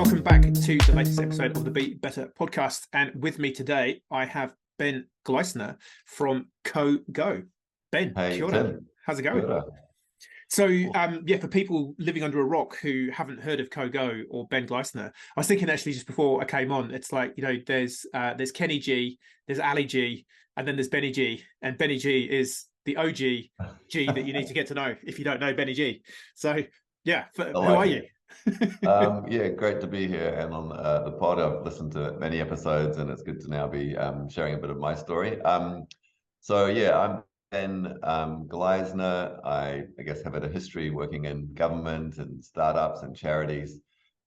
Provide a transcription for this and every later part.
welcome back to the latest episode of the Be Better podcast. And with me today, I have Ben Gleisner from CoGo. Ben, Hey, kia ora. Tim. How's it going? Kia ora. So, for people living under a rock who haven't heard of CoGo or Ben Gleisner, I was thinking actually just before I came on, it's like, there's Kenny G, there's Ali G, and then there's Benny G. And Benny G is the OG G that you need to get to know if you don't know Benny G. So, yeah, who are you? Yeah, great to be here and on the pod. I've listened to many episodes, and it's good to now be sharing a bit of my story. I'm Ben Gleisner. I guess have had a history working in government and startups and charities,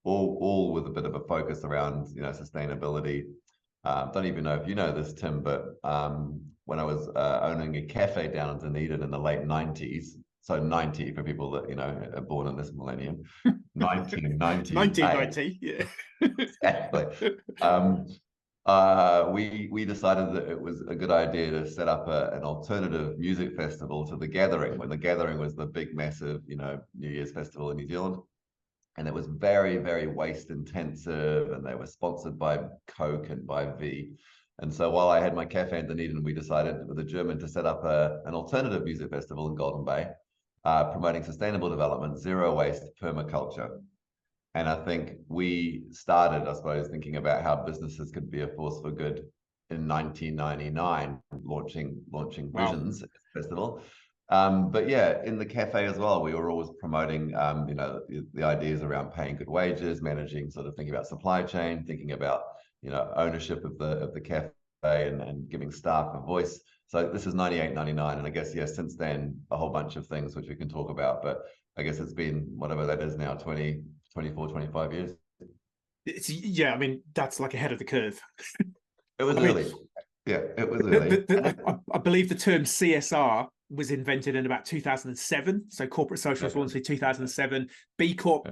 all with a bit of a focus around sustainability. Don't even know if you know this, Tim, but when I was owning a cafe down in Dunedin in the late 90s, so 90 for people that are born in this millennium, 1990, yeah. Exactly. We decided that it was a good idea to set up an alternative music festival to the Gathering, when the Gathering was the big, massive, New Year's festival in New Zealand. And it was very, very waste intensive, and they were sponsored by Coke and by V. And so while I had my cafe in Dunedin, we decided with a German to set up an alternative music festival in Golden Bay, promoting sustainable development, zero waste, permaculture. And I think we started, I suppose, thinking about how businesses could be a force for good in 1999, launching Visions Festival. But yeah, in the cafe as well, we were always promoting, the ideas around paying good wages, managing, sort of thinking about supply chain, thinking about, ownership of the cafe and giving staff a voice. So this is 98, 99. And I guess, since then, a whole bunch of things which we can talk about. But I guess it's been whatever that is now, 20, 24, 25 years. That's like ahead of the curve. It was early. It was early. I believe the term CSR was invented in about 2007. So corporate social responsibility, 2007. B Corp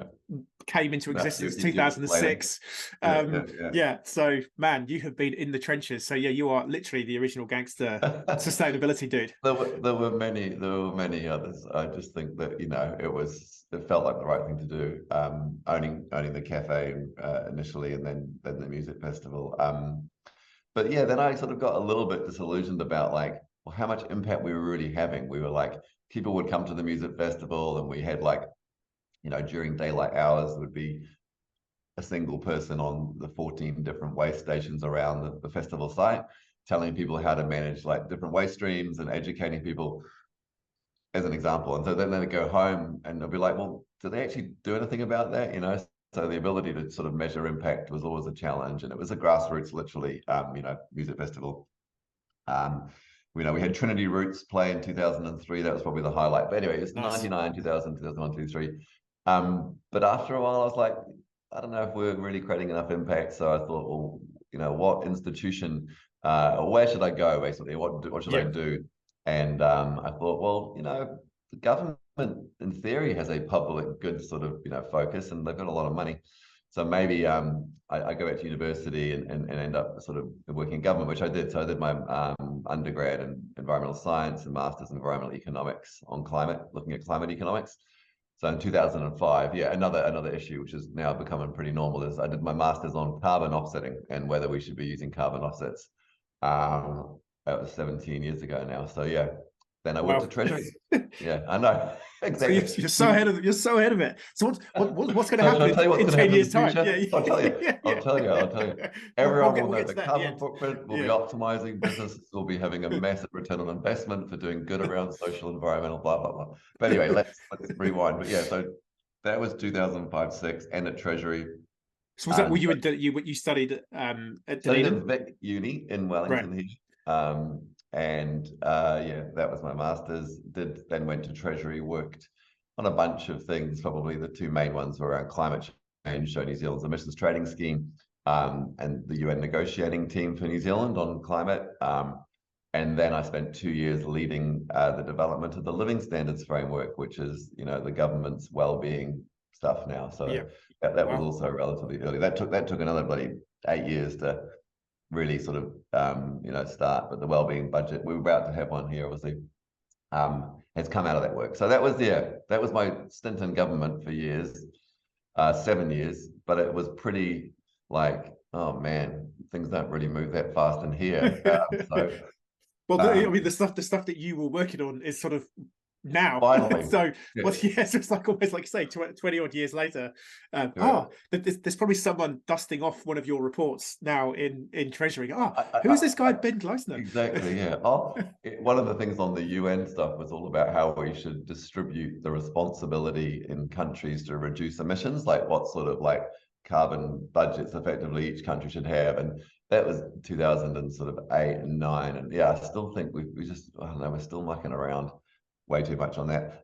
came into existence 2006. So man, you have been in the trenches. So you are literally the original gangster sustainability dude. There were many others. I just think that it felt like the right thing to do. Owning the cafe initially, and then the music festival. But yeah, then I sort of got a little bit disillusioned about how much impact we were really having. We were like, people would come to the music festival, and we had during daylight hours, there would be a single person on the 14 different waste stations around the festival site, telling people how to manage different waste streams and educating people, as an example. And so then they'd go home and they'll be like, well, do they actually do anything about that? So the ability to sort of measure impact was always a challenge, and it was a grassroots, literally, music festival. We had Trinity Roots play in 2003. That was probably the highlight. But anyway, it was nice. 99, 2000, 2001, 2003. But after a while, I was like, I don't know if we're really creating enough impact. So I thought, well, what institution, where should I go, basically? What should I do? And I thought, well, the government in theory has a public good sort of focus, and they've got a lot of money. So maybe I go back to university and end up sort of working in government, which I did. So I did my undergrad in environmental science and master's in environmental economics on climate, looking at climate economics. So in 2005, another issue which is now becoming pretty normal is I did my master's on carbon offsetting and whether we should be using carbon offsets. That was 17 years ago now. So then I went to Treasury. I know. Exactly. So you're so ahead of it. You're so ahead of it. So what's going to happen in 10 years' time? I'll tell you. Everyone will know the carbon footprint. We'll be optimizing. Businesses will be having a massive return on investment for doing good around social, environmental, blah blah blah. But anyway, let's rewind. But so that was 2005-06, and at Treasury. So was that you studied at Dunedin? Vic Uni in Wellington here. And that was my master's. Then went to Treasury, worked on a bunch of things. Probably the two main ones were around climate change, so New Zealand's emissions trading scheme, and the UN negotiating team for New Zealand on climate. And then I spent 2 years leading the development of the Living Standards Framework, which is the government's wellbeing stuff now. So that was also relatively early. That took another bloody 8 years to really sort of start. But the wellbeing budget, we were about to have one here, obviously, has come out of that work. So that was my stint in government for years. 7 years, but it was pretty like, oh man, things don't really move that fast in here. Well, I Um, mean, the stuff that you were working on is sort of now. finally, So, yeah, well, yeah, so it's like almost like say 20 odd years later. yeah. There's probably someone dusting off one of your reports now in Treasury. Who is I, this guy, Ben Gleisner? Exactly, yeah. One of the things on the UN stuff was all about how we should distribute the responsibility in countries to reduce emissions, like what sort of like carbon budgets effectively each country should have. And that was 2008 and 9. And yeah, I still think we just, I don't know, we're still mucking around way too much on that.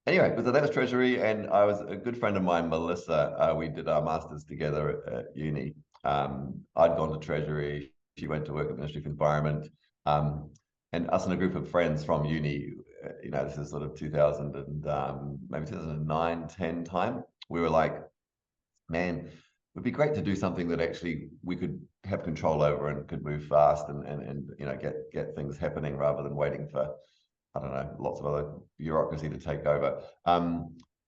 Anyway, so that was Treasury, and I was a good friend of mine, Melissa. We did our masters together at uni. I'd gone to Treasury. She went to work at the Ministry of Environment, and us and a group of friends from uni. This is sort of 2000 and maybe 2009, 10 time. We were like, man, it would be great to do something that actually we could have control over and could move fast and get things happening rather than waiting for, I don't know, lots of other bureaucracy to take over.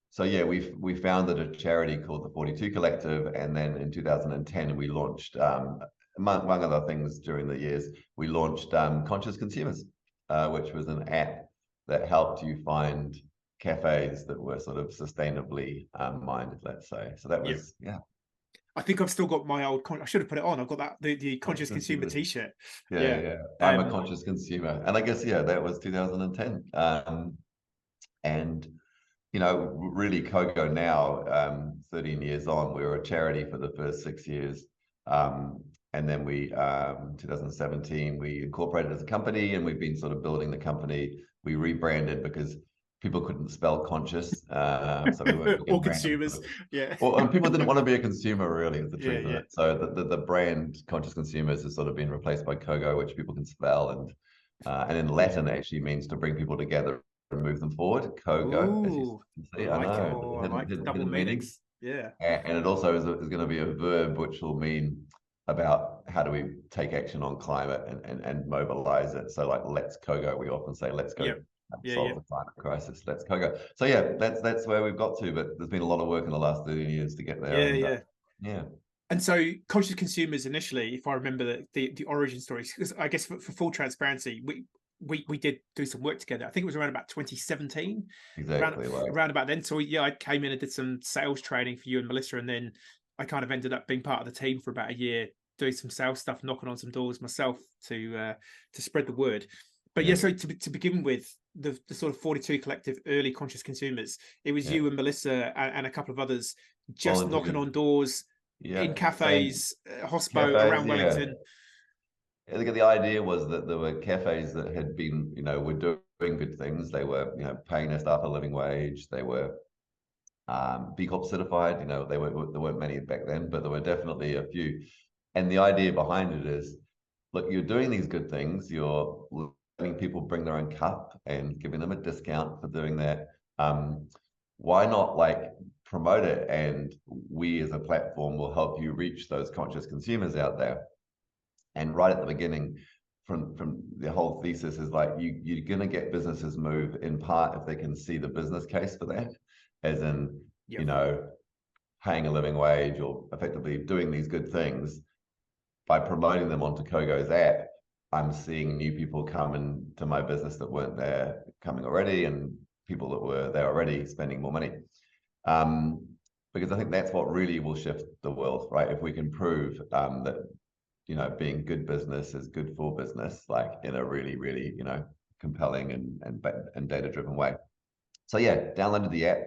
So yeah, we founded a charity called the 42 Collective, and then in 2010 we launched, among other things during the years, we launched Conscious Consumers, which was an app that helped you find cafes that were sort of sustainably minded, let's say. So that was, yeah. I think I've still got my old. I should have put it on. I've got that the conscious consumer T-shirt. Yeah. I'm a conscious consumer, and I guess that was 2010. And really, CoGo now, 13 years on, we were a charity for the first 6 years, and then we 2017 we incorporated as a company, and we've been sort of building the company. We rebranded because people couldn't spell conscious, so we weren't or consumers, and people didn't want to be a consumer, really, is the truth of yeah. it. So the brand Conscious Consumers has sort of been replaced by CoGo, which people can spell, and in Latin actually means to bring people together and move them forward. CoGo, as you see, I know, I like double meanings. Yeah, and it also is going to be a verb which will mean about how do we take action on climate and mobilize it. So like, let's CoGo, we often say, let's go solve the climate crisis. Let's CoGo. So yeah, that's where we've got to, but there's been a lot of work in the last 13 years to get there. Yeah. And so Conscious Consumers initially, if I remember the origin stories, because I guess for full transparency, we did do some work together. I think it was around about 2017. Exactly. Around about then. So yeah, I came in and did some sales training for you and Melissa, and then I kind of ended up being part of the team for about a year, doing some sales stuff, knocking on some doors myself to spread the word. But yeah, so to begin with, the sort of 42 Collective early Conscious Consumers, it was you and Melissa and a couple of others just knocking on doors in cafes, hospo around Wellington. I think the idea was that there were cafes that had been, were doing good things. They were, paying their staff a living wage. They were B Corp certified. There weren't many back then, but there were definitely a few. And the idea behind it is, look, you're doing these good things. You're letting people bring their own cup and giving them a discount for doing that. Why not promote it? And we as a platform will help you reach those conscious consumers out there. And right at the beginning, from the whole thesis is you're going to get businesses move in part if they can see the business case for that, as in, paying a living wage or effectively doing these good things. By promoting them onto CoGo's app, I'm seeing new people come into my business that weren't there coming already, and people that were there already spending more money. Because I think that's what really will shift the world, right? If we can prove that being good business is good for business, in a really, really, compelling and data-driven way. So yeah, downloaded the app.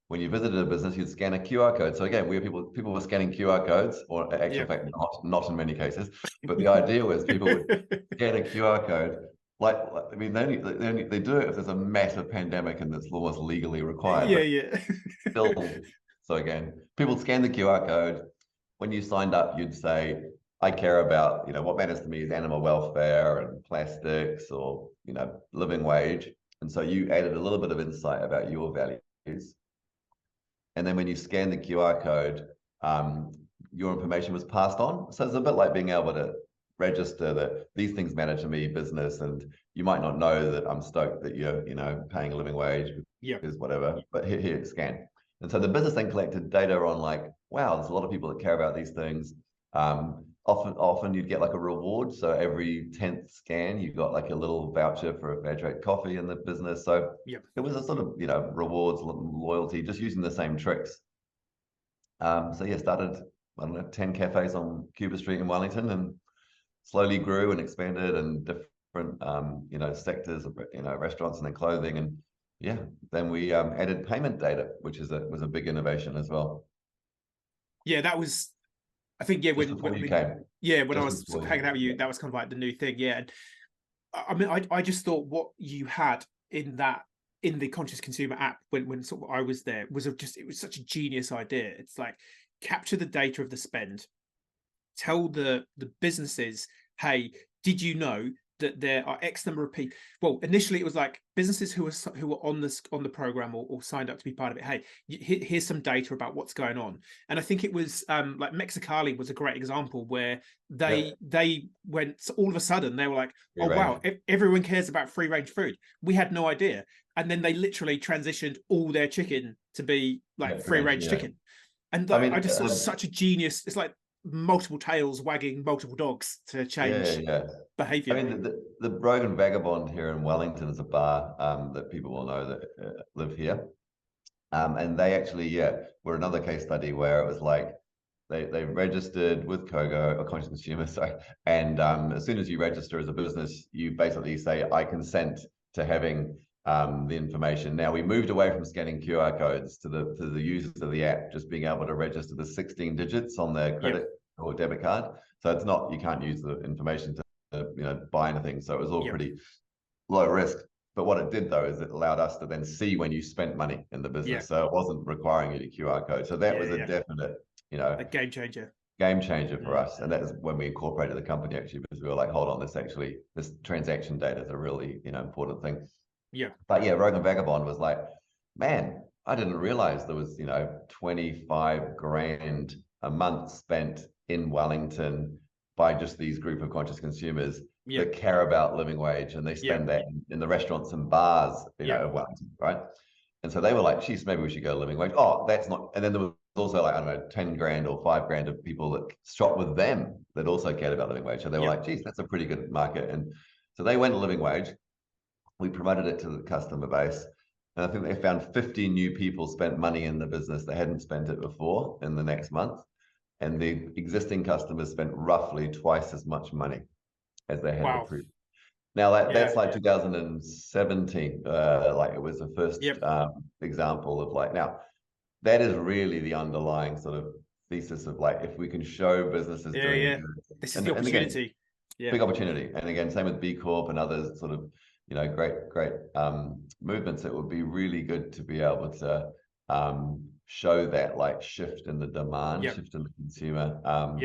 When you visited a business, you'd scan a QR code. So again, people were scanning QR codes, or actual fact, not in many cases. But the idea was people would scan a QR code. They do it if there's a massive pandemic and it's almost legally required. Still, so again, people scan the QR code. When you signed up, you'd say, I care about, what matters to me is animal welfare and plastics or, living wage. And so you added a little bit of insight about your values. And then when you scan the QR code, your information was passed on. So it's a bit like being able to register that these things matter to me, business, and you might not know that I'm stoked that you're, paying a living wage, is whatever, but here, scan. And so the business then collected data on like, wow, there's a lot of people that care about these things. Often you'd get like a reward. So every 10th scan, you got like a little voucher for a fair trade coffee in the business. So Yep. it was a sort of, rewards, loyalty, just using the same tricks. So yeah, started, I don't know, 10 cafes on Cuba Street in Wellington, and slowly grew and expanded, and different, sectors of, restaurants and then clothing. And yeah, then we added payment data, which was a big innovation as well. Yeah, that was, I think, yeah, Just before you came. when I Just was sort before of you hanging out with you, came. that was kind of like the new thing. Yeah. And I mean, I just thought what you had in the conscious consumer app when sort of I was there was it was such a genius idea. It's like capture the data of the spend, tell the businesses, hey, did you know that there are X number of people? Well, initially it was like businesses who were on the program or signed up to be part of it. Hey, here's some data about what's going on. And I think it was like Mexicali was a great example where they went, so all of a sudden they were like, Free oh range. wow, everyone cares about free range food. We had no idea. And then they literally transitioned all their chicken to be like Yeah, free free range. range Yeah. chicken. And I I mean, just saw such a genius. It's like multiple tails wagging multiple dogs to yeah, change yeah. I behavior. mean, the Brogan Vagabond here in Wellington is a bar that people will know that live here. And they actually, yeah, were another case study where it was like they registered with CoGo, or conscious consumer, sorry. And as soon as you register as a business, you basically say, I consent to having the information. Now, we moved away from scanning QR codes to the users of the app just being able to register the 16 digits on their credit or debit card. So it's not, you can't use the information to buy anything. So it was all pretty low risk. But what it did though is it allowed us to then see when you spent money in the business. So it wasn't requiring you to QR code. So that was a definite, a game changer. Game changer for us. And that was when we incorporated the company, actually, because we were like, hold on, this transaction data is a really important thing. Yeah. But yeah, Rogan Vagabond was like, man, I didn't realize there was 25 grand a month spent in Wellington by just these group of conscious consumers that care about living wage, and they spend that in the restaurants and bars of Wellington, right? And so they were like, geez, maybe we should go living wage. Oh, that's not. And then there was also like, I don't know, 10 grand or 5 grand of people that shop with them that also cared about living wage. So they were like, geez, that's a pretty good market. And so they went to living wage. We promoted it to the customer base. And I think they found 50 new people spent money in the business that hadn't spent it before in the next month. And the existing customers spent roughly twice as much money as they had the previous. Now that's like 2017. Like it was the first example of like, now that is really the underlying sort of thesis of like, if we can show businesses doing good, this is the opportunity. Again, big opportunity. And again, same with B Corp and others sort of, great movements. It would be really good to be able to show that like shift in the demand, shift in the consumer.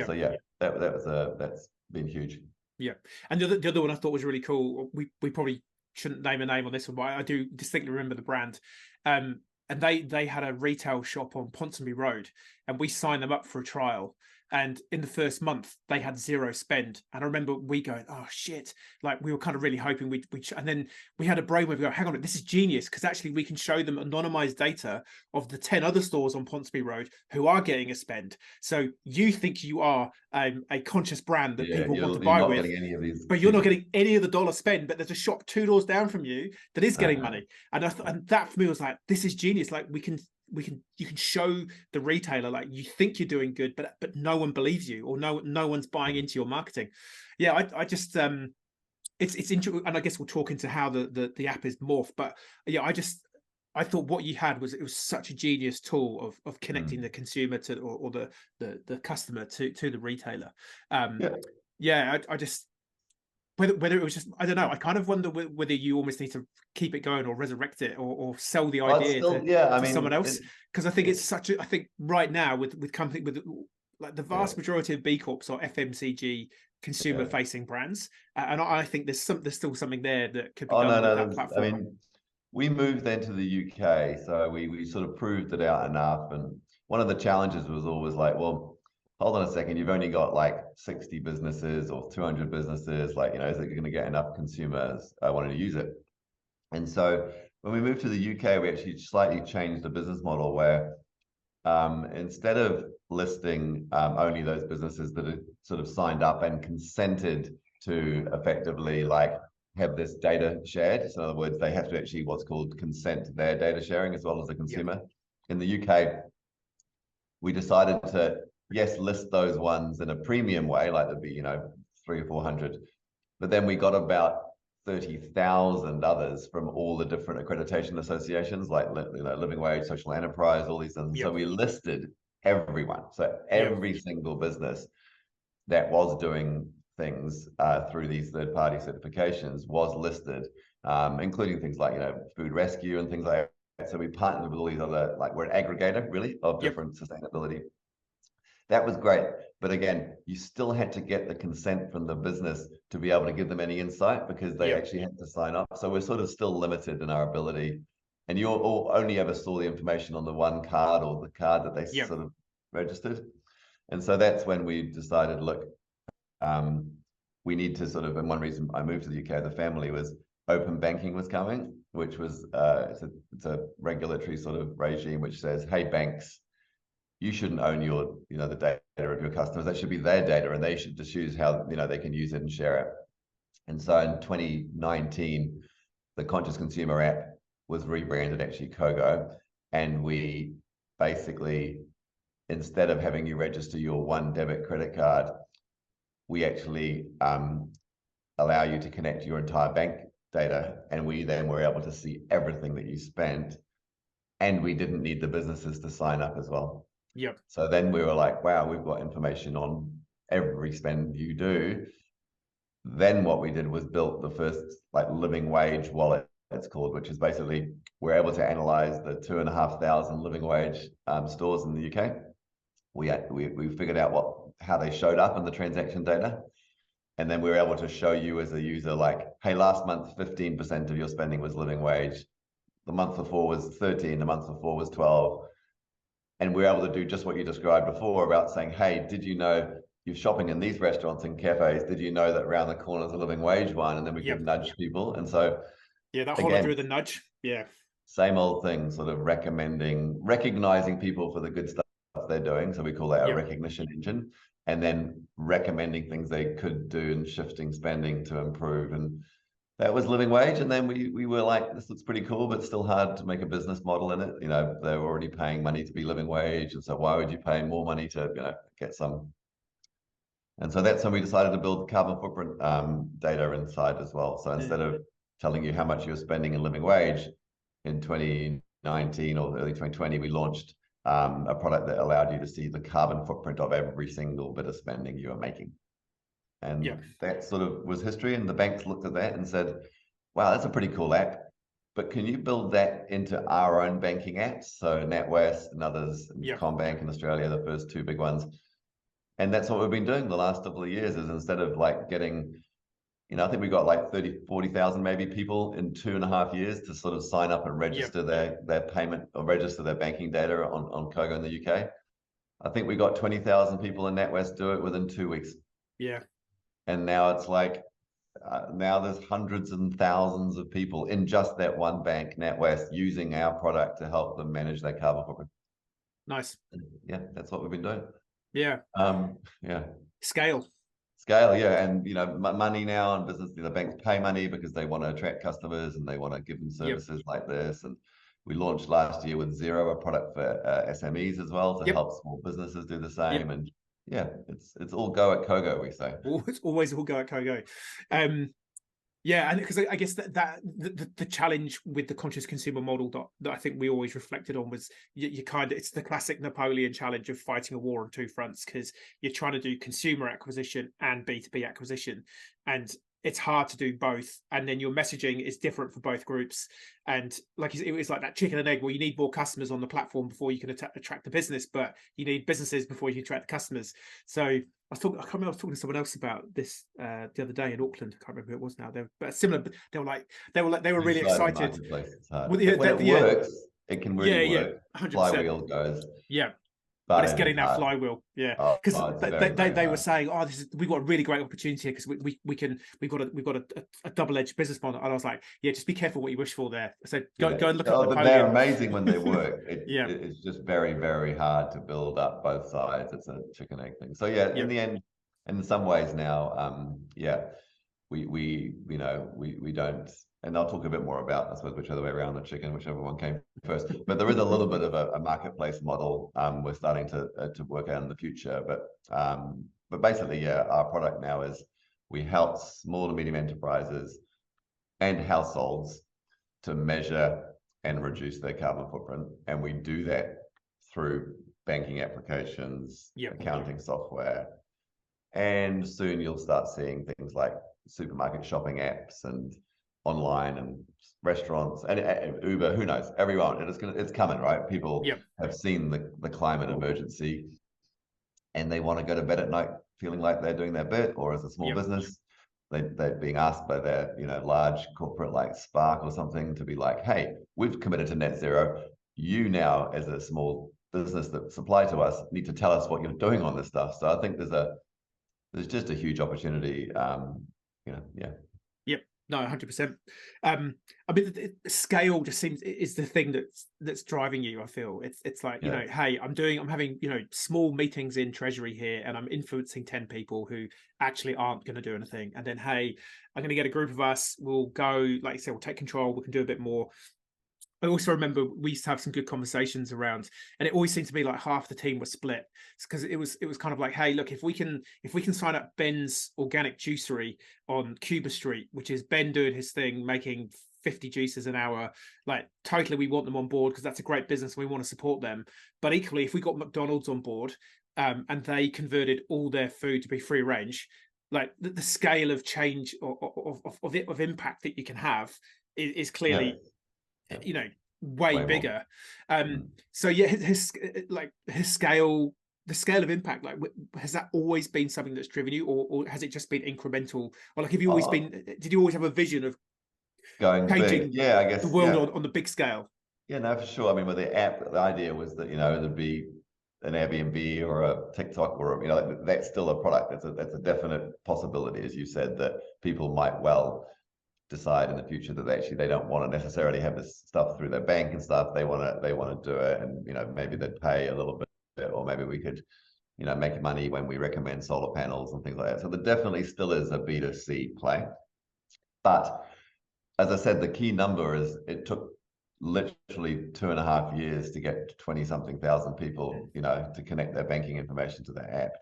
So yeah, that's been huge. Yeah. And the other one I thought was really cool. We probably shouldn't name a name on this one, but I do distinctly remember the brand. And they had a retail shop on Ponsonby Road, and we signed them up for a trial. And in the first month, they had zero spend. And I remember we going, oh shit, like we were kind of really hoping and then we had a brain where we go, hang on, this is genius, because actually we can show them anonymized data of the 10 other stores on Ponsonby Road who are getting a spend. So you think you are a conscious brand that people want to buy with, but you're not getting any of the dollar spend, but there's a shop 2 doors down from you that is getting money. And and that for me was like, this is genius. Like you can show the retailer like you think you're doing good, but no one believes you, or no one's buying into your marketing. I just it's interesting, and I guess we'll talk into how the app is morphed. But yeah, I thought what you had was, it was such a genius tool of connecting the consumer to or the customer to the retailer. I just whether it was just, I don't know, I kind of wonder whether you almost need to keep it going or resurrect it or sell the idea to someone else, because I think it's I think right now with company with like the vast majority of B Corps or FMCG consumer facing brands, and I think there's still something there that could be done with that platform. I mean, we moved then to the UK, so we sort of proved it out enough, and one of the challenges was always like, well, hold on a second, you've only got like 60 businesses or 200 businesses, like, is it going to get enough consumers wanting to use it? And so when we moved to the UK, we actually slightly changed the business model where instead of listing only those businesses that are sort of signed up and consented to effectively like have this data shared. So in other words, they have to actually what's called consent to their data sharing as well as the consumer. Yep. In the UK, we decided to, yes, list those ones in a premium way, like there'd be, 300 or 400, but then we got about 30,000 others from all the different accreditation associations, like Living Wage, Social Enterprise, all these things. Yep. So we listed everyone. So every single business that was doing things through these third-party certifications was listed, including things like food rescue and things like that. So we partnered with all these other, like we're an aggregator really of different sustainability. That was great, but again, you still had to get the consent from the business to be able to give them any insight, because they actually had to sign up. So we're sort of still limited in our ability, and you all only ever saw the information on the one card or the card that they sort of registered. And so that's when we decided, look, we need to sort of, and one reason I moved to the UK, the family, was open banking was coming, which was it's a regulatory sort of regime which says, hey, banks, you shouldn't own your, the data of your customers. That should be their data, and they should just choose how, they can use it and share it. And so in 2019, the Conscious Consumer app was rebranded actually CoGo, and we basically, instead of having you register your one debit credit card, we actually allow you to connect your entire bank data, and we then were able to see everything that you spent, and we didn't need the businesses to sign up as well. Yep. So then we were like, wow, we've got information on every spend you do. Then what we did was built the first like living wage wallet, it's called, which is basically we're able to analyze the 2,500 living wage stores in the UK. We figured out how they showed up in the transaction data. And then we were able to show you as a user, like, hey, last month, 15% of your spending was living wage. The month before was 13, the month before was 12. And we're able to do just what you described before about saying, hey, did you know you're shopping in these restaurants and cafes? Did you know that around the corner is a living wage one? And then we could nudge people. And so, that whole idea of the nudge. Same old thing, sort of recognizing people for the good stuff they're doing. So we call that a recognition engine, and then recommending things they could do and shifting spending to improve. And that was living wage. And then we were like, this looks pretty cool, but still hard to make a business model in it. They're already paying money to be living wage. And so why would you pay more money to, get some? And so that's when we decided to build carbon footprint data inside as well. So instead of telling you how much you're spending in living wage, in 2019 or early 2020, we launched a product that allowed you to see the carbon footprint of every single bit of spending you are making. And that sort of was history. And the banks looked at that and said, wow, that's a pretty cool app, but can you build that into our own banking apps? So NatWest and others, CommBank in Australia, the first two big ones. And that's what we've been doing the last couple of years, is instead of like getting, I think we got like 30, 40,000 maybe people in 2.5 years to sort of sign up and register their payment or register their banking data on CoGo in the UK. I think we got 20,000 people in NatWest do it within 2 weeks. Yeah. And now it's like, now there's hundreds and thousands of people in just that one bank, NatWest, using our product to help them manage their carbon footprint. Nice. Yeah, that's what we've been doing. Yeah. Scale, and money now, and business, banks pay money because they want to attract customers and they want to give them services like this. And we launched last year with Zero, a product for SMEs as well, to help small businesses do the same. And it's all go at CoGo, we say. It's always all go at CoGo. And because I guess that the challenge with the conscious consumer model that I think we always reflected on was it's the classic Napoleon challenge of fighting a war on two fronts, because you're trying to do consumer acquisition and B2B acquisition, and it's hard to do both. And then your messaging is different for both groups. And like it was like that chicken and egg, where you need more customers on the platform before you can attract the business, but you need businesses before you can attract the customers. So I can't remember, I was talking to someone else about this the other day in Auckland. I can't remember who it was now. But similar, but they were really excited. When it works, it can really work. 100%. Flywheel goes. Yeah. But but it's it getting is that hard. flywheel, yeah. Oh, Because it's very, very they were hard. saying, "Oh, we've got a really great opportunity here because we've got a double-edged business model." And I was like, "Yeah, just be careful what you wish for there." So go Yeah. and look at Oh, but they're Napoleon. amazing when they work. Yeah, It's just very, very hard to build up both sides. It's a chicken egg thing. So yeah, in yep, the end, in some ways now, yeah, we don't, and I'll talk a bit more about, I suppose, which other way around, the chicken, whichever one came first. But there is a little bit of a marketplace model we're starting to work out in the future. But basically, yeah, our product now is we help small to medium enterprises and households to measure and reduce their carbon footprint, and we do that through banking applications, yep, accounting software, and soon you'll start seeing things like supermarket shopping apps and online and restaurants and Uber. Who knows? Everyone, it's coming, right? People yep, have seen the climate emergency, and they want to go to bed at night feeling like they're doing their bit, or as a small yep. business, they're being asked by their large corporate like Spark or something to be like, hey, we've committed to net zero. You now, as a small business that supply to us, need to tell us what you're doing on this stuff. So I think there's just a huge opportunity. Yeah. Yep. No, 100%. I mean, the scale just seems is the thing that's driving you. I feel it's like, Yeah. hey, I'm having, small meetings in Treasury here, and I'm influencing 10 people who actually aren't going to do anything. And then, hey, I'm going to get a group of us. We'll go, like you said, we'll take control. We can do a bit more. I also remember we used to have some good conversations around, and it always seemed to be like half the team was split because it was kind of like, hey, look, if we can sign up Ben's organic juicery on Cuba Street, which is Ben doing his thing, making 50 juices an hour, like totally we want them on board because that's a great business and we want to support them. But equally, if we got McDonald's on board, and they converted all their food to be free range, like the scale of change of impact that you can have is Yeah. clearly, way Way more. bigger. So yeah, his scale, the scale of impact, like, has that always been something that's driven you, or has it just been incremental? Or like, have you always been, did you always have a vision of Going big. changing Yeah, I the guess. world Yeah. on the big scale? Yeah, no, for sure. I mean, with the app, the idea was that, there'd be an Airbnb or a TikTok or, like, that's still a product. That's a definite possibility, as you said, that people might well decide in the future that they don't want to necessarily have this stuff through their bank and stuff. They want to do it, and maybe they'd pay a little bit, or maybe we could make money when we recommend solar panels and things like that. So there definitely still is a B2C play. But as I said, the key number is it took literally 2.5 years to get 20 something thousand people, to connect their banking information to their app,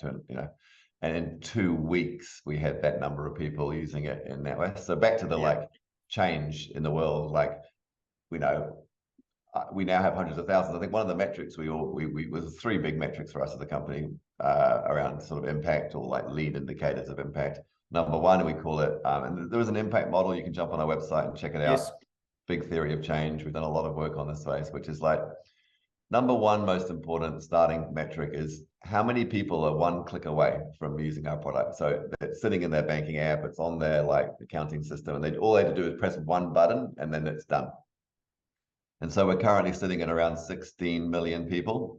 and in 2 weeks we had that number of people using it in NatWest. So back to the like change in the world, like, we now have hundreds of thousands. I think one of the metrics we was 3 big metrics for us as a company around sort of impact, or like lead indicators of impact. Number one, we call it, and there was an impact model. You can jump on our website and check it out. Yes. Big theory of change. We've done a lot of work on this space, which is like, number one most important starting metric is how many people are one click away from using our product. So it's sitting in their banking app, it's on their like accounting system, and all they had to do is press one button and then it's done. And so we're currently sitting at around 16 million people,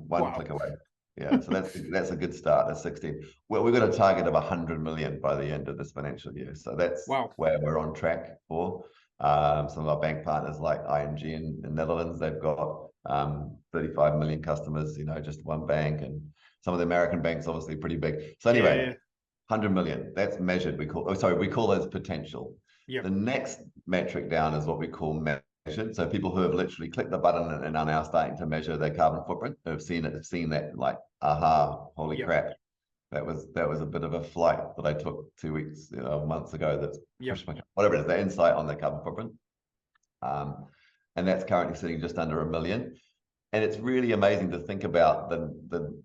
one click away. Yeah, so that's a good start. That's 16. Well, we've got a target of 100 million by the end of this financial year. So that's where we're on track for. Some of our bank partners like ING in the Netherlands, they've got 35 million customers, just one bank, and some of the American banks obviously pretty big. So anyway, 100 million, that's measured. We call those potential. Yep. The next metric down is what we call measured. So people who have literally clicked the button and are now starting to measure their carbon footprint, who have seen that like, aha, holy crap. That was a bit of a flight that I took 2 weeks, months ago. That's pushed my, whatever it is, the insight on their carbon footprint. And that's currently sitting just under 1 million. And it's really amazing to think about the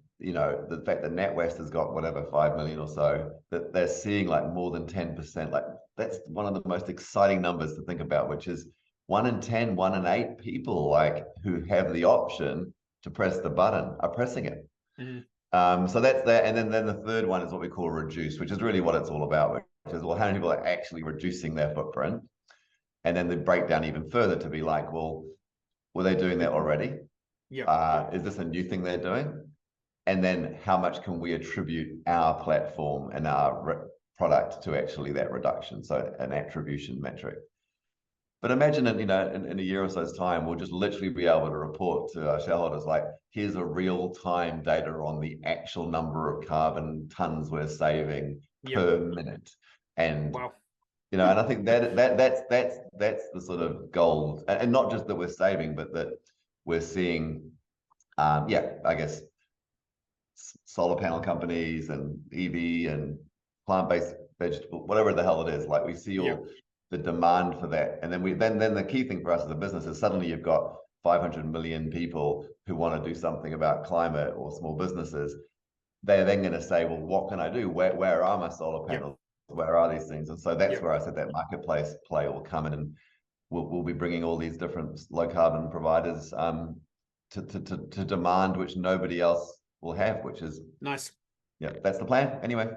fact that NatWest has got whatever 5 million or so, that they're seeing like more than 10%. Like, that's one of the most exciting numbers to think about, which is 1 in 10, 1 in 8 people like who have the option to press the button are pressing it. So that's that. And then the third one is what we call reduce, which is really what it's all about, which is, well, how many people are actually reducing their footprint? And then the breakdown even further to be like, well, were they doing that already? Is this a new thing they're doing? and then how much can we attribute our platform and our product to actually that reduction? So an attribution metric. But imagine in a year or so's time, we'll just literally be able to report to our shareholders like, here's a real-time data on the actual number of carbon tons we're saving per minute. And wow. and I think that's the sort of gold, and not just that we're saving, but that we're seeing, I guess solar panel companies and EV and plant-based vegetable, whatever the hell it is, like we see all the demand for that. And then the key thing for us as a business is suddenly you've got 500 million people who want to do something about climate, or small businesses. They're then going to say, well, what can I do? Where are my solar panels? Where are these things? And so that's where I said that marketplace play will come in, and we'll be bringing all these different low carbon providers to demand which nobody else will have, which is nice. Yeah, that's the plan. Anyway,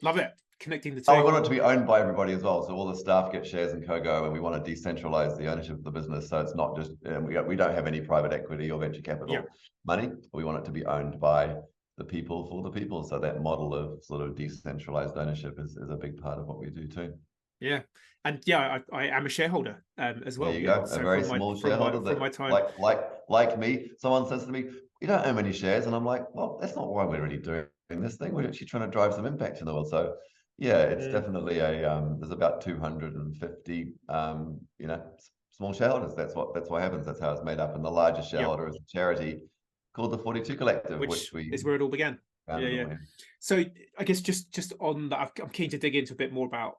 love it. Connecting the two. Oh, we want it to be owned by everybody as well. So all the staff get shares in CoGo, and we want to decentralize the ownership of the business. So it's not just we don't have any private equity or venture capital money. We want it to be owned by the people for the people. So that model of sort of decentralized ownership is a big part of what we do too. Yeah, and I am a shareholder as well. There you go, so a very small shareholder from my time. Like me. Someone says to me, "You don't own many shares," and I'm like, "Well, that's not why we're really doing this thing. We're actually trying to drive some impact in the world." So yeah, it's definitely there's about 250 small shareholders. That's what happens. That's how it's made up. And the largest shareholder is a charity called the 42 Collective, which is where it all began. So I guess just on that, I'm keen to dig into a bit more about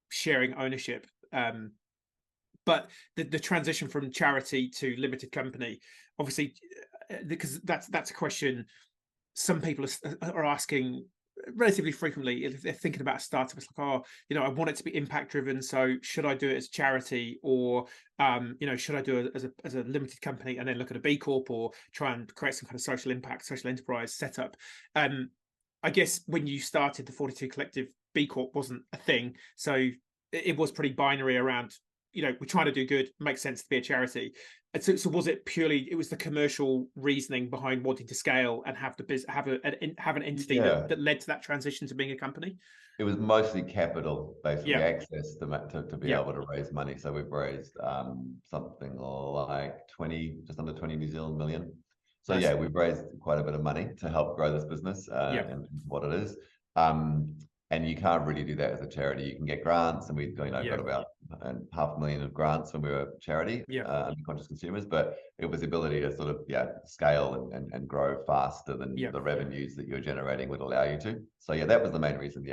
sharing ownership. But the transition from charity to limited company, obviously, because that's a question some people are asking relatively frequently if they're thinking about a startup. It's like, I want it to be impact driven, so should I do it as charity, or should I do it as a limited company and then look at a B Corp, or try and create some kind of social impact, social enterprise setup? I guess when you started the 42 Collective, B Corp wasn't a thing, so it was pretty binary around, we're trying to do good, makes sense to be a charity. And so was it purely, it was the commercial reasoning behind wanting to scale and have an entity that led to that transition to being a company? It was mostly capital, basically access to be able to raise money. So we've raised something like just under 20 New Zealand million. So we've raised quite a bit of money to help grow this business and what it is. And you can't really do that as a charity. You can get grants, and we've got about $500,000 of grants when we were a charity, conscious consumers. But it was the ability to sort of scale and grow faster than the revenues that you're generating would allow you to. So that was the main reason.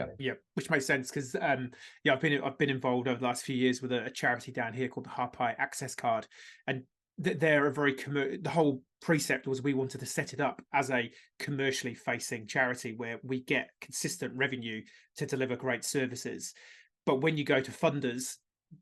Which makes sense, because I've been involved over the last few years with a charity down here called the Harpai Access Card, and they're a very the whole precept was we wanted to set it up as a commercially facing charity where we get consistent revenue to deliver great services. But when you go to funders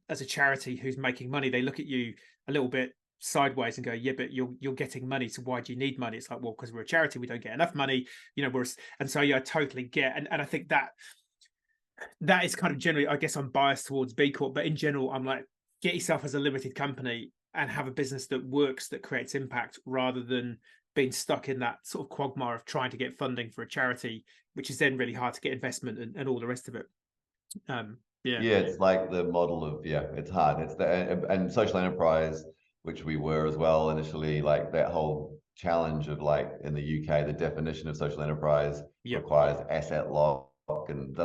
as a charity who's making money, they look at you a little bit sideways and go, yeah, but you're getting money, so why do you need money? It's like, well, because we're a charity, we don't get enough money, and so I totally get, and I think that is kind of generally, I guess I'm biased towards B Corp, but in general I'm like, get yourself as a limited company and have a business that works, that creates impact, rather than being stuck in that sort of quagmire of trying to get funding for a charity, which is then really hard to get investment and all the rest of it. It's like the model of it's hard. It's and social enterprise, which we were as well initially, like that whole challenge of, like, in the UK, the definition of social enterprise requires asset lock and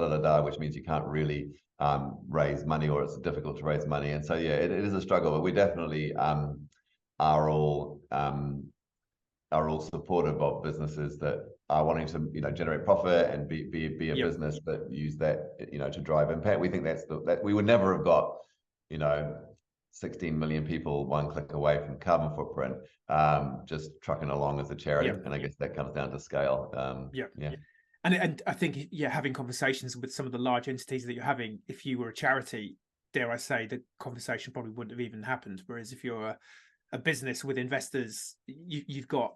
which means you can't really raise money, or it's difficult to raise money. And so it is a struggle, but we definitely are all supportive of businesses that are wanting to generate profit and be a business that use that to drive impact. We think that we would never have got 16 million people one click away from carbon footprint just trucking along as a charity. And I guess that comes down to scale. And I think having conversations with some of the large entities that you're having, if you were a charity, dare I say, the conversation probably wouldn't have even happened. Whereas if you're a business with investors, you've got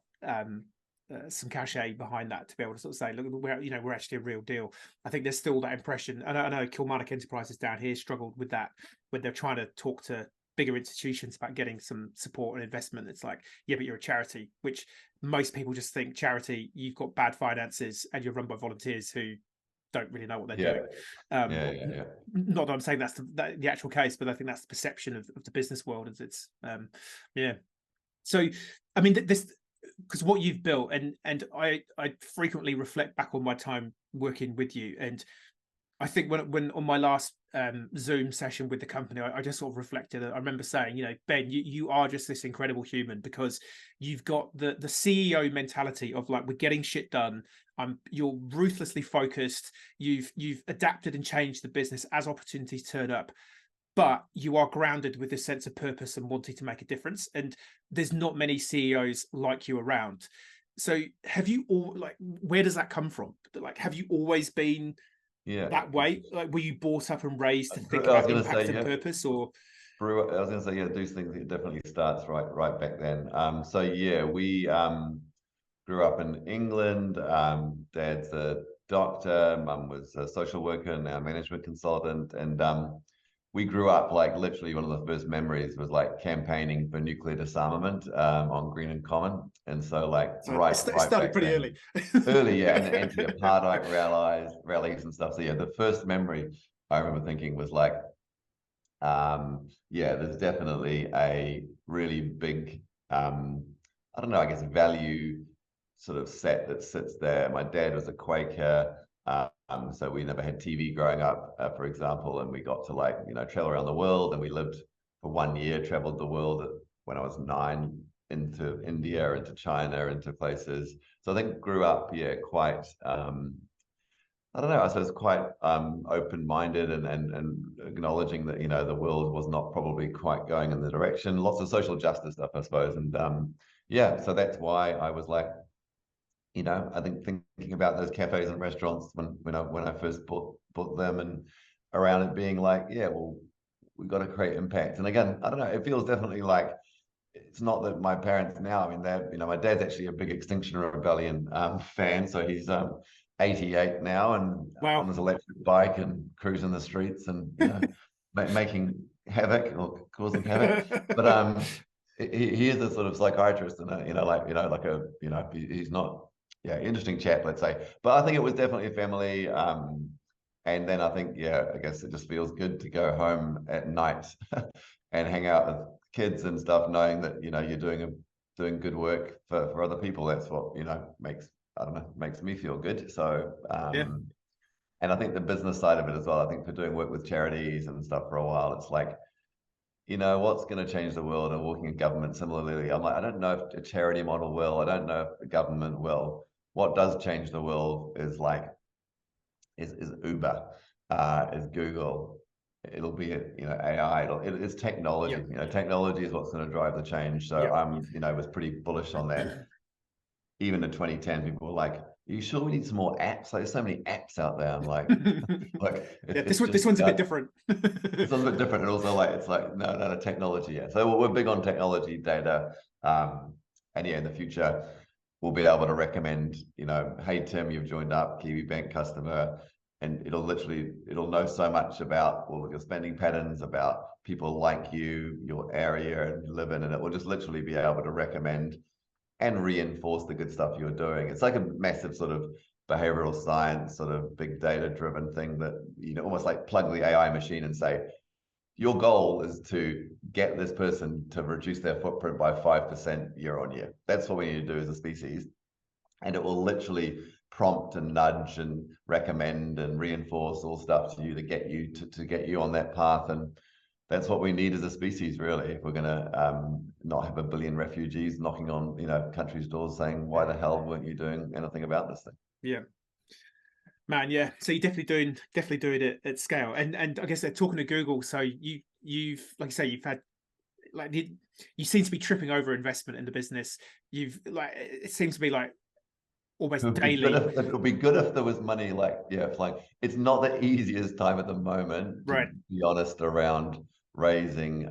some cachet behind that to be able to sort of say, look, we're actually a real deal. I think there's still that impression. And I know Kilmarnock Enterprises down here struggled with that when they're trying to talk to bigger institutions about getting some support and investment. It's like, yeah, but you're a charity, which most people just think charity, you've got bad finances and you're run by volunteers who don't really know what they're doing. Not that I'm saying that's the actual case, but I think that's the perception of the business world. As it's So, I mean, this, because what you've built, and I frequently reflect back on my time working with you, and I think when on my last Zoom session with the company, I just sort of reflected. I remember saying, Ben, you are just this incredible human, because you've got the CEO mentality of like, we're getting shit done. You're ruthlessly focused. You've adapted and changed the business as opportunities turn up, but you are grounded with this sense of purpose and wanting to make a difference. And there's not many CEOs like you around. So have you where does that come from? Like, have you always been that way? Like, were you brought up and raised to think about impact and purpose, or? I was going to say, yeah, those things, it definitely starts right back then. So yeah, we grew up in England. Dad's a doctor, mum was a social worker, now management consultant, and we grew up like literally one of the first memories was like campaigning for nuclear disarmament on Green and Common, and so like it started pretty early. Yeah, and the anti-apartheid rallies and stuff. So yeah, the first memory I remember thinking was like, yeah, there's definitely a really big, I don't know, I guess value sort of set that sits there. My dad was a Quaker. So we never had TV growing up, for example, and we got to like, travel around the world, and we lived for 1 year, traveled the world when I was 9, into India, into China, into places. So I think grew up, yeah, quite, I don't know, I suppose quite open-minded and acknowledging that, the world was not probably quite going in the direction, lots of social justice stuff, I suppose. And yeah, so that's why I was like, I think thinking about those cafes and restaurants when I first bought them, and around it being like, yeah, well, we've got to create impact. And again, I don't know, it feels definitely like, it's not that my parents now, I mean, they're, my dad's actually a big Extinction Rebellion fan, so he's 88 now, and wow, on his electric bike and cruising the streets and making havoc or causing havoc. But he is a sort of psychiatrist, and he's not. Yeah, interesting chap, let's say. But I think it was definitely a family. And then I think, yeah, I guess it just feels good to go home at night and hang out with kids and stuff, knowing that, you're doing good work for other people. That's what, makes me feel good. So, and I think the business side of it as well, I think for doing work with charities and stuff for a while, it's like, what's going to change the world, and working in government similarly. I'm like, I don't know if a charity model will, I don't know if the government will. What does change the world is like, is Uber, is Google. It'll be, AI. It's technology. Technology is what's going to drive the change. So I'm, was pretty bullish on that. Even in 2010, people were like, "Are you sure we need some more apps? Like, there's so many apps out there." I'm like, this one's a bit different. It's a bit different, and also like, it's like, no technology. Yeah, so we're big on technology, data, and yeah, in the future, we'll be able to recommend, hey Tim, you've joined up, Kiwi Bank customer, and it'll know so much about all of your spending patterns, about people like you, your area and live in, and it will just literally be able to recommend and reinforce the good stuff you're doing. It's like a massive sort of behavioral science, sort of big data driven thing that, almost like plug the AI machine and say, your goal is to get this person to reduce their footprint by 5% year on year. That's what we need to do as a species. And it will literally prompt and nudge and recommend and reinforce all stuff to you to get you to get you on that path. And that's what we need as a species, really, if we're going to not have 1 billion refugees knocking on, countries' doors saying, why the hell weren't you doing anything about this thing? Yeah. Man, yeah. So you're definitely doing it at scale. And I guess they're talking to Google. So you've like I say, you've had like you seem to be tripping over investment in the business. You've like, it seems to be like almost daily. It would be good if there was money, like, yeah, flying. It's not the easiest time at the moment, to be honest, around raising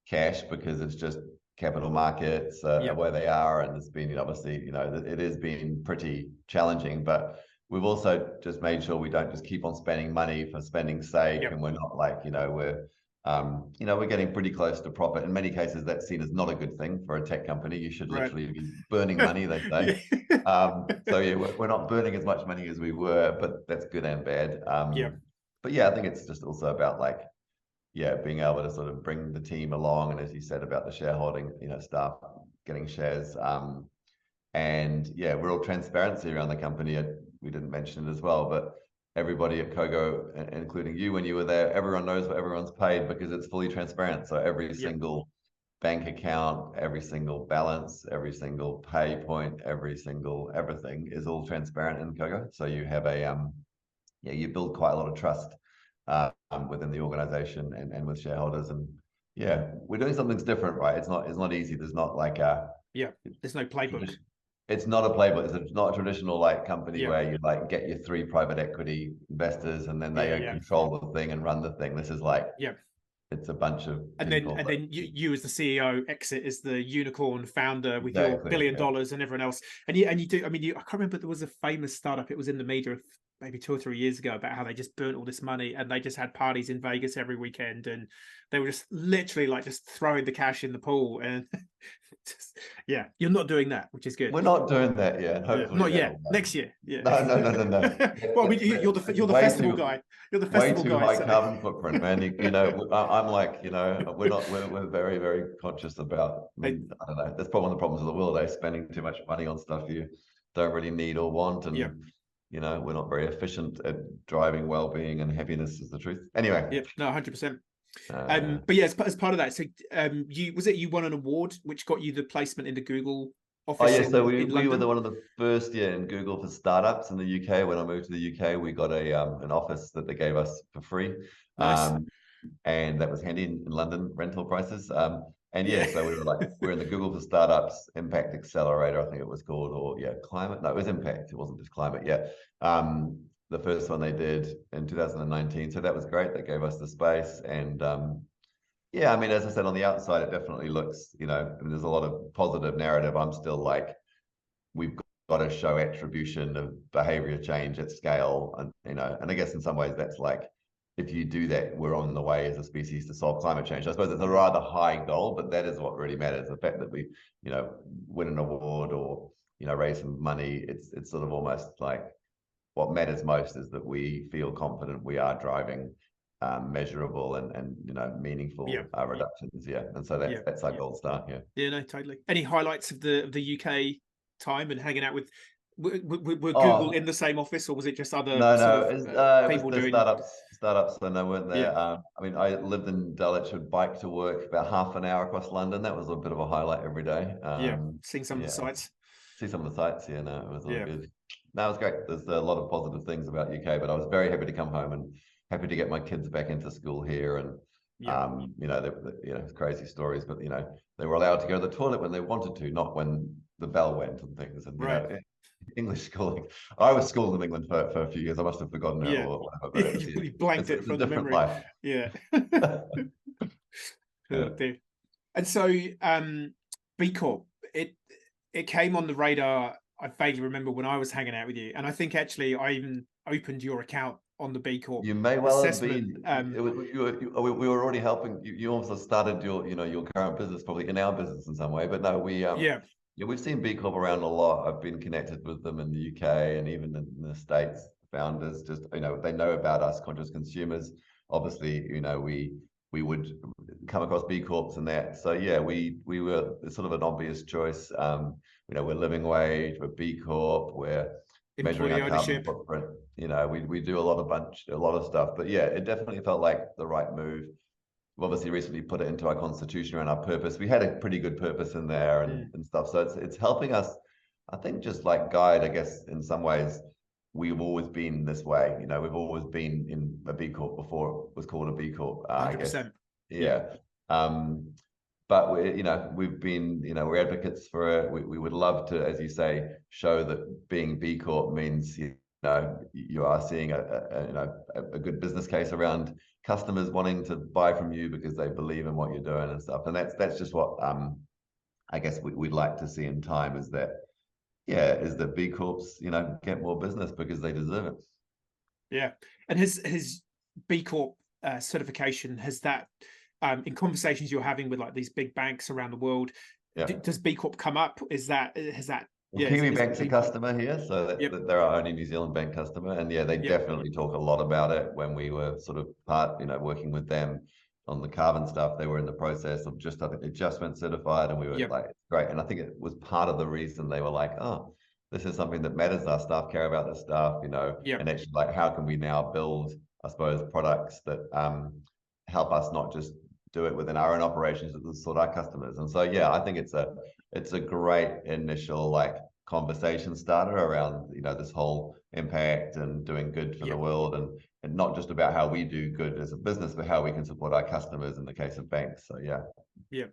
cash, because it's just capital markets where they are, and it's been obviously, it has been pretty challenging, but we've also just made sure we don't just keep on spending money for spending's sake, and we're not like, we're We're getting pretty close to profit. In many cases, that's seen as not a good thing for a tech company. You should literally be burning money, they say. So yeah, we're not burning as much money as we were, but that's good and bad. Yeah. But yeah, I think it's just also about like, yeah, being able to sort of bring the team along, and as you said about the shareholding, staff getting shares, and yeah, real transparency around the company. We didn't mention it as well, but everybody at CoGo, including you when you were there, everyone knows what everyone's paid because it's fully transparent. So every single bank account, every single balance, every single pay point, every single everything is all transparent in CoGo. So you have you build quite a lot of trust within the organization and with shareholders. And yeah, we're doing something different, right? It's not easy. There's not like there's no playbook. It's not a playbook. It's not a traditional like company where you like get your 3 private equity investors and then they control the thing and run the thing. This is like it's a bunch of people. And then you as the CEO exit as the unicorn founder with your $1 billion and everyone else. And you do. I mean, I can't remember. There was a famous startup. It was in the media maybe 2 or 3 years ago about how they just burnt all this money and they just had parties in Vegas every weekend and they were just literally like just throwing the cash in the pool. And you're not doing that, which is good. We're not doing that yet. Hopefully not yet. Next year. Yeah. No. Well, I mean, you're the festival guy. You're the festival guy. Way too high carbon footprint, man. I'm like, we're very, very conscious about. I don't know. That's probably one of the problems of the world. Spending too much money on stuff you don't really need or want, and we're not very efficient at driving well-being and happiness. Is the truth. Anyway. No, 100%. But yeah, as part of that, so you won an award which got you the placement in the Google office. So we were one of the first in Google for startups in the UK. When I moved to the UK, we got an office that they gave us for free. Nice. And that was handy in London rental prices. So we're in the Google for Startups Impact Accelerator, I think it was called, or climate. No, it was Impact. It wasn't just climate yet. The first one they did in 2019. So that was great. They gave us the space. And I mean, as I said, on the outside, it definitely looks, there's a lot of positive narrative. I'm still like, we've got to show attribution of behavior change at scale. And, and I guess in some ways that's like, if you do that, we're on the way as a species to solve climate change. I suppose it's a rather high goal, but that is what really matters. The fact that we, win an award or, raise some money, it's sort of almost like, what matters most is that we feel confident we are driving measurable and meaningful reductions. And so that's our gold star. No, totally. Any highlights of the UK time and hanging out with were Google in the same office, or was it just other people doing startups? And I weren't there. I mean, I lived in Dulwich, would bike to work about half an hour across London. That was a bit of a highlight every day. Seeing some of the sites. See some of the sites. It was all good. No, it was great. There's a lot of positive things about UK, but I was very happy to come home and happy to get my kids back into school here. And crazy stories, but they were allowed to go to the toilet when they wanted to, not when the bell went and things. And English schooling. I was schooled in England for a few years. I must have forgotten it or whatever. But you blanked it from the memory. Life. And so B Corp, it came on the radar. I vaguely remember when I was hanging out with you, and I think actually I even opened your account on the B Corp. You may well have been. We were already helping. You also started your current business probably in our business in some way, but no, we've seen B Corp around a lot. I've been connected with them in the UK and even in the States. Founders just they know about us, conscious consumers. Obviously, we would come across B Corps and that. So we were sort of an obvious choice. We're living wage, we're B Corp, we're measuring our carbon footprint. We do a lot of stuff. But it definitely felt like the right move. We've obviously recently put it into our constitution around our purpose. We had a pretty good purpose in there and stuff. So it's helping us, I think, just like guide, I guess, in some ways. We've always been this way. We've always been in a B Corp before it was called a B Corp. 100%. I guess. But we've been, we're advocates for it. We would love to, as you say, show that being B Corp means, you are seeing a good business case around customers wanting to buy from you because they believe in what you're doing and stuff. And that's just what I guess we'd like to see in time is that B Corps, get more business because they deserve it. And has B Corp certification, has that in conversations you're having with like these big banks around the world, Yeah. does B Corp come up? Has that Well, yeah, Kiwi is Bank's a customer here, so Yep. they're our only New Zealand bank customer, and yeah, they Yep. definitely talk a lot about it. When we were sort of working with them on the carbon stuff, they were in the process of I think they just went certified, and we were Yep. like, great. And I think it was part of the reason they were like, oh, this is something that matters. Our staff care about this stuff, Yep. and actually, like, how can we now build, I suppose, products that help us not just do it within our own operations, but sort our customers. And so, yeah, I think it's a great initial like conversation starter around this whole impact and doing good for the world, and not just about how we do good as a business, but how we can support our customers in the case of banks. So yeah,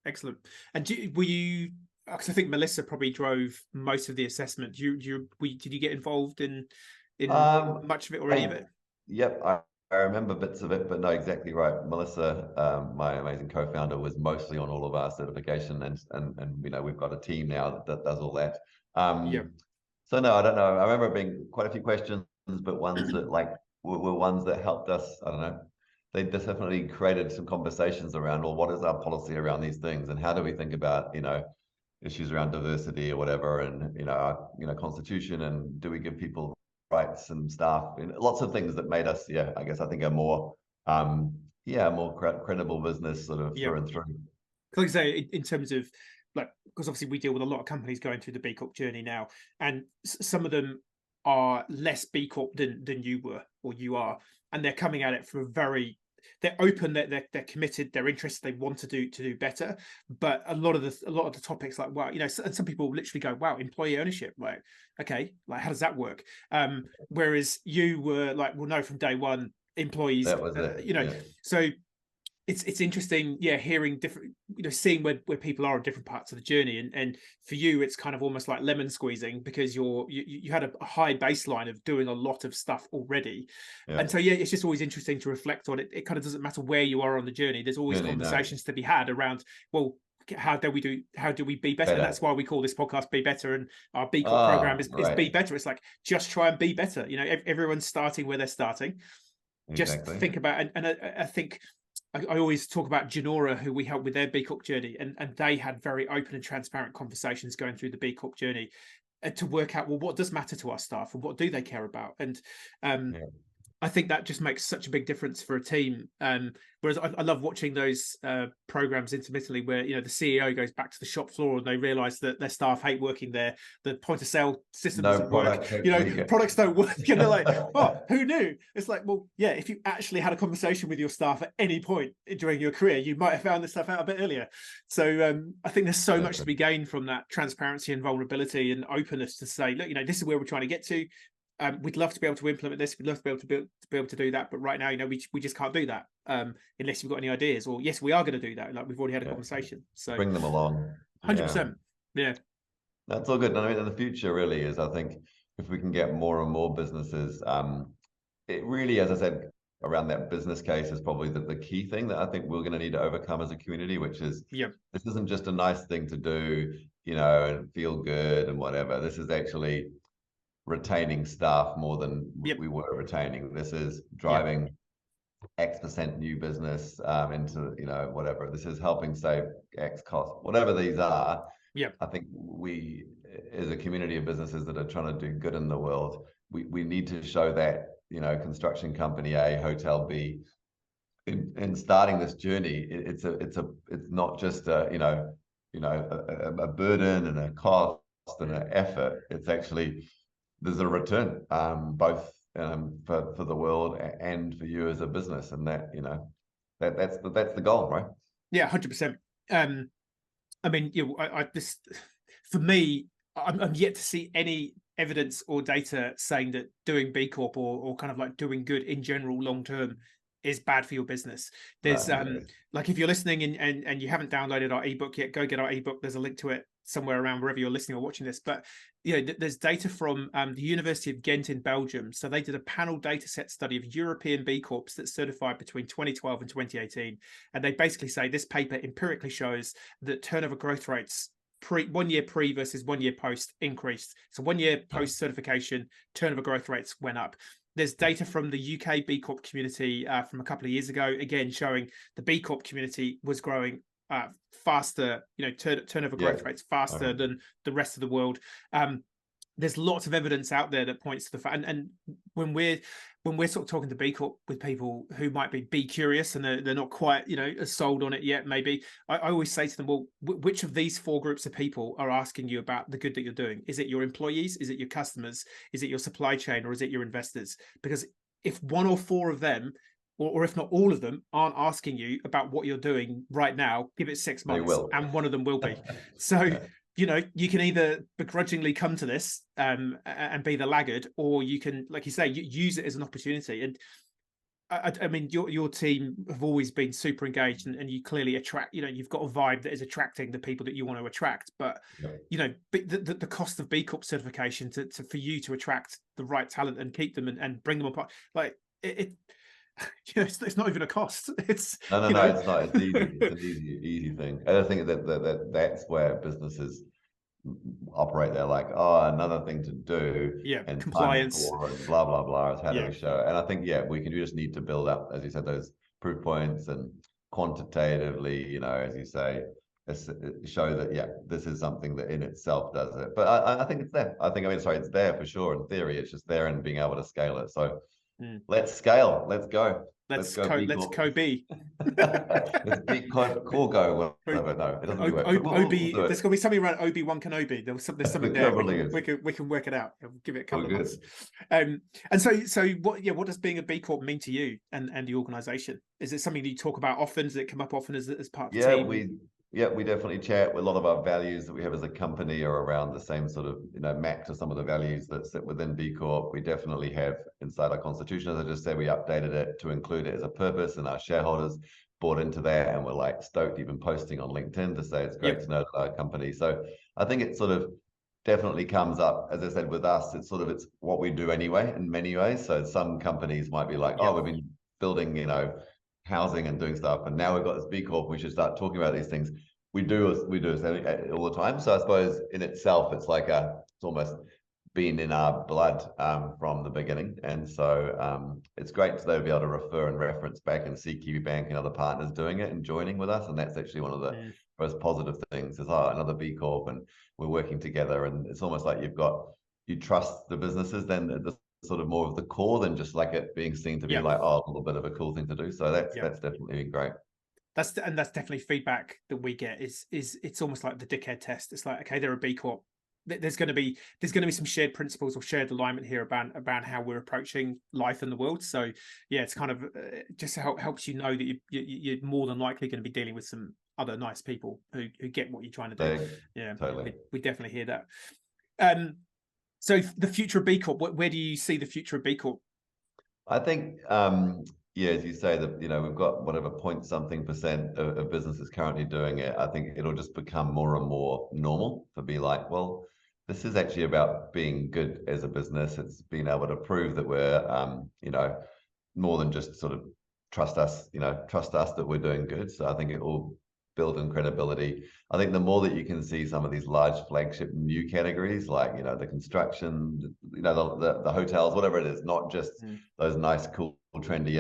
excellent. And were you, because I think Melissa probably drove most of the assessment, did you get involved in much of it or any of it? Yep, I remember bits of it, but no, exactly right. Melissa, my amazing co-founder, was mostly on all of our certification, and we've got a team now that does all that. So no, I don't know. I remember it being quite a few questions, but ones that like were ones that helped us. I don't know. They definitely created some conversations around, well, what is our policy around these things, and how do we think about issues around diversity or whatever, and our constitution, and do we give people rights and staff, and lots of things that made us, I guess, I think a more credible business sort of through and through. Like I say, in terms of like, because obviously we deal with a lot of companies going through the B Corp journey now, and some of them are less B Corp than you were or you are, and they're coming at it from they're open, they're committed, they're interested, they want to do better. But a lot of the topics, like, wow, and some people literally go, wow, employee ownership, like, okay, like, how does that work? Whereas you were like, well, no, from day one, employees, that was it. So it's interesting, hearing different, seeing where people are at different parts of the journey, and for you, it's kind of almost like lemon squeezing, because you had a high baseline of doing a lot of stuff already, and so it's just always interesting to reflect on it. It kind of doesn't matter where you are on the journey. There's always conversations to be had around, well, how do we be better? And that's why we call this podcast Be Better, and our B Corp program is Be Better. It's like, just try and be better. Everyone's starting where they're starting. Just think about, and I think I always talk about Genora, who we helped with their B Corp journey, and they had very open and transparent conversations going through the B Corp journey to work out, well, what does matter to our staff and what do they care about? And I think that just makes such a big difference for a team. Whereas I love watching those programs intermittently where, the CEO goes back to the shop floor and they realize that their staff hate working there. The point of sale system doesn't work. Products don't work. And they're like, oh, who knew? It's like, well, yeah, if you actually had a conversation with your staff at any point during your career, you might have found this stuff out a bit earlier. So I think there's so much to be gained from that transparency and vulnerability and openness to say, look, this is where we're trying to get to. We'd love to be able to implement this. We'd love to be able to do that. But right now, we just can't do that unless you've got any ideas. Or yes, we are going to do that. Like, we've already had a conversation. So bring them along. 100%. Yeah, that's all good. I mean, in the future, really, is I think if we can get more and more businesses, it really, as I said, around that business case is probably the key thing that I think we're going to need to overcome as a community, which is this isn't just a nice thing to do, and feel good and whatever. This is actually retaining staff more than we were retaining. This is driving X% new business into whatever. This is helping save X cost, whatever these are. I think we, as a community of businesses that are trying to do good in the world, we need to show that construction company A, hotel B, in starting this journey, it's not just a burden and a cost and an effort. It's actually, there's a return, both for the world and for you as a business, and that's the goal, right? Yeah, 100%. I mean, this, for me, I'm yet to see any evidence or data saying that doing B Corp or kind of like doing good in general long term is bad for your business. There's like, if you're listening and you haven't downloaded our ebook yet, go get our ebook. There's a link to it somewhere around wherever you're listening or watching this. But there's data from the University of Ghent in Belgium. So they did a panel data set study of European B Corps that certified between 2012 and 2018, and they basically say this paper empirically shows that turnover growth rates 1 year pre versus 1 year post increased. So 1 year post certification, turnover growth rates went up. There's data from the UK B Corp community from a couple of years ago, again showing the B Corp community was growing faster, turnover growth rates faster than the rest of the world. There's lots of evidence out there that points to the fact, and when we're sort of talking to B Corp with people who might be curious and they're not quite as sold on it yet, maybe I always say to them, well, which of these 4 groups of people are asking you about the good that you're doing? Is it your employees? Is it your customers? Is it your supply chain? Or is it your investors? Because if 1 or 4 of them, or if not all of them, aren't asking you about what you're doing right now, give it 6 months and one of them will be. So you can either begrudgingly come to this and be the laggard, or you can, like you say, use it as an opportunity. And I mean, your team have always been super engaged, and you clearly attract, you've got a vibe that is attracting the people that you want to attract. But, the cost of B Corp certification for you to attract the right talent and keep them and bring them apart, like it's not even a cost. It's no, it's not. It's easy. It's an easy thing. I think that's where businesses operate. They're like, oh, another thing to do. And compliance and blah blah blah. Is how do we show? And I think we just need to build up, as you said, those proof points and quantitatively, as you say, show that this is something that in itself does it. But I think it's there. It's there for sure. In theory, it's just there and being able to scale it. So. Let's scale. Let's go. Let's CoGo. Let's beat CoGo. No, it doesn't work. There's gonna be something around Obi-Wan Kenobi. There's something there. We can work it out. We'll give it a couple of months. And so what does being a B Corp mean to you and the organization? Is it something that you talk about often? Does it come up often as part of the team? We definitely chat. A lot of our values that we have as a company are around the same sort of, map to some of the values that sit within B Corp. We definitely have inside our constitution, as I just said, we updated it to include it as a purpose, and our shareholders bought into that, and we're like stoked, even posting on LinkedIn to say it's great to know that our company. So I think it sort of definitely comes up, as I said, with us, it's what we do anyway in many ways. So some companies might be like, oh, we've been building, housing and doing stuff, and now we've got this B Corp, we should start talking about these things. We do it all the time. So I suppose in itself, it's like it's almost been in our blood from the beginning. And so it's great to be able to refer and reference back and see KiwiBank and other partners doing it and joining with us. And that's actually one of the most positive things is another B Corp, and we're working together. And it's almost like you trust the businesses then the sort of more of the core than just like it being seen to be like, oh, a little bit of a cool thing to do. So that's definitely been great. That's definitely feedback that we get is it's almost like the dickhead test. It's like, okay, they're a B Corp. There's going to be some shared principles or shared alignment here about how we're approaching life in the world. So it's kind of just helps that you're more than likely going to be dealing with some other nice people who get what you're trying to do. Totally. We definitely hear that. So the future of B Corp, where do you see the future of B Corp? I think, as you say, that we've got whatever point-something% of businesses currently doing it. I think it'll just become more and more normal to be like, well, this is actually about being good as a business. It's being able to prove that we're, more than just sort of trust us that we're doing good. So I think it will build in credibility. I think the more that you can see some of these large flagship new categories, like the construction, the hotels, whatever it is, not just those nice, cool, trendy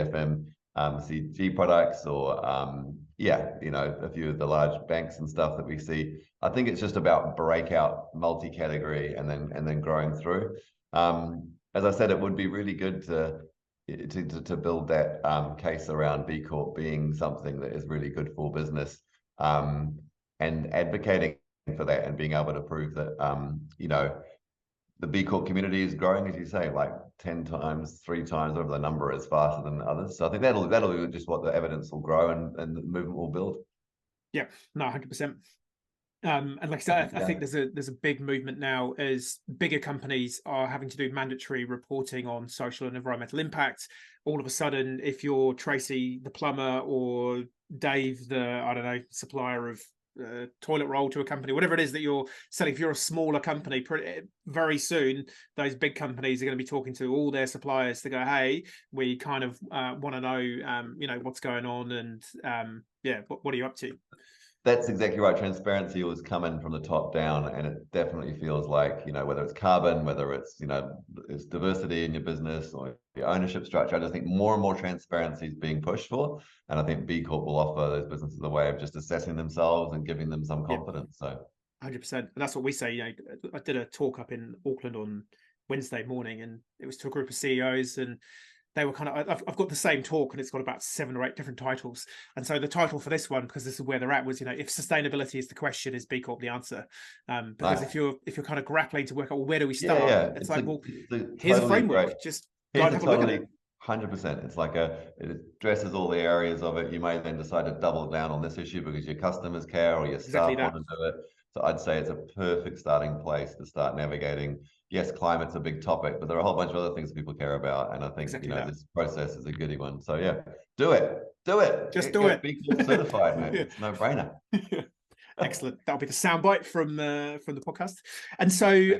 FMCG products, or a few of the large banks and stuff that we see. I think it's just about breakout multi-category and then growing through. As I said, it would be really good to build that case around B Corp being something that is really good for business. And advocating for that and being able to prove that the B Corp community is growing, as you say, like 10 times, 3 times, whatever the number is, faster than others. So I think that'll be just what the evidence will grow and the movement will build. Yeah, no, 100%. And like I said, I think there's a big movement now as bigger companies are having to do mandatory reporting on social and environmental impact. All of a sudden, if you're Tracy the plumber or Dave the supplier of toilet roll to a company, whatever it is that you're selling, if you're a smaller company, very soon those big companies are going to be talking to all their suppliers to go, hey, we kind of want to know what's going on, and what are you up to? that's exactly right. Transparency was coming from the top down, and it definitely feels like, whether it's carbon, whether it's, it's diversity in your business or your ownership structure. I just think more and more transparency is being pushed for, and I think B Corp will offer those businesses a way of just assessing themselves and giving them some confidence. So 100%, and that's what we say. I did a talk up in Auckland on Wednesday morning, and it was to a group of CEOs, and they were kind of, I've got the same talk, and it's got about 7 or 8 different titles. And so the title for this one, because this is where they're at, was, if sustainability is the question, is B Corp the answer? Because if you're kind of grappling to work out, well, where do we start? It's like, here's a framework. Great. Just go and have a look at it. 100%. It's like it addresses all the areas of it. You may then decide to double down on this issue because your customers care or your staff want to do it. So I'd say it's a perfect starting place to start navigating. Yes, climate's a big topic, but there are a whole bunch of other things people care about. And I think, this process is a goody one. So yeah, do it. Just do it. Be certified, man. It's no brainer. Excellent. That'll be the soundbite from the podcast. And so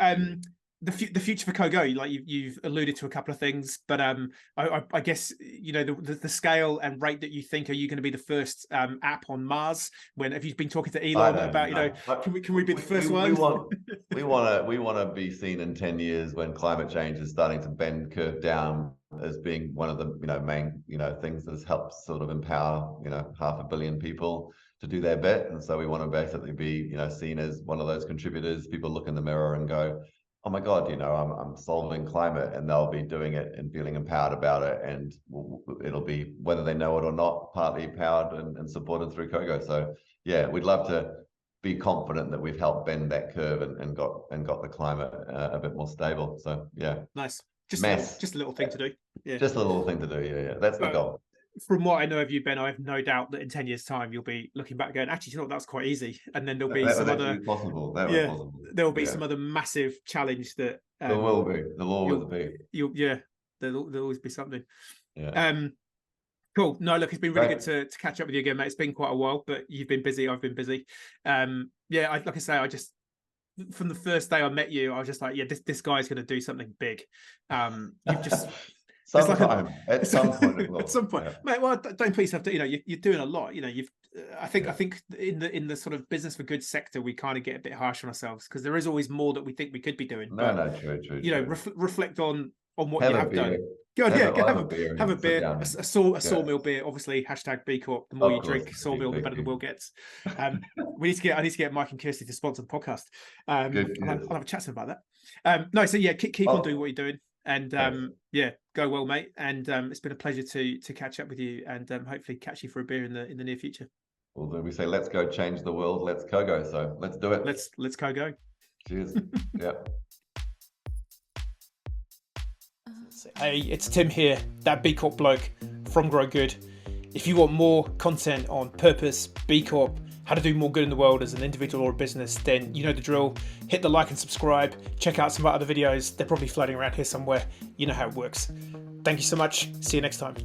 the future for CoGo, like you've alluded to a couple of things, but I guess the scale and rate that you think, are you going to be the first app on Mars? Have you been talking to Elon about can we be the first one? We want to be seen in 10 years when climate change is starting to bend curve down as being one of the main things that has helped sort of empower 500 million people to do their bit. And so we want to basically be seen as one of those contributors. People look in the mirror and go, oh my God, I'm solving climate, and they'll be doing it and feeling empowered about it. And it'll be, whether they know it or not, partly powered and supported through CoGo. So yeah, we'd love to be confident that we've helped bend that curve and got the climate a bit more stable. So yeah. Nice. Just a little thing to do. Yeah. Just a little thing to do. Yeah. That's the goal. From what I know of you, Ben, I have no doubt that in 10 years' time you'll be looking back going, actually, that's quite easy. And then there'll be some other possible. There will be some other massive challenge that there will be. There'll always be. There'll always be something. Yeah. Cool. No, look, it's been really good to catch up with you again, mate. It's been quite a while, but you've been busy. I've been busy. Like I say, I just, from the first day I met you, I was just like, this guy's going to do something big. You've just. At some point, at some point, mate. Well, don't please have to. You're doing a lot. I think in the sort of business for good sector, we kind of get a bit harsh on ourselves because there is always more that we think we could be doing. True. Reflect on what you have done. Go on, have a beer, a sawmill beer. Obviously, #B Corp. The more you drink sawmill, the better the world gets. I need to get Mike and Kirsty to sponsor the podcast. I'll have a chat to them about that. Keep on doing what you're doing. And go well, mate. And it's been a pleasure to catch up with you, and hopefully catch you for a beer in the near future. Well, then we say, let's go change the world. Let's CoGo. So let's do it. Let's CoGo. Cheers. Yeah. Hey, it's Tim here, that B Corp bloke from Grow Good. If you want more content on purpose, B Corp, how to do more good in the world as an individual or a business, then you know the drill. Hit the like and subscribe. Check out some of our other videos. They're probably floating around here somewhere. You know how it works. Thank you so much. See you next time.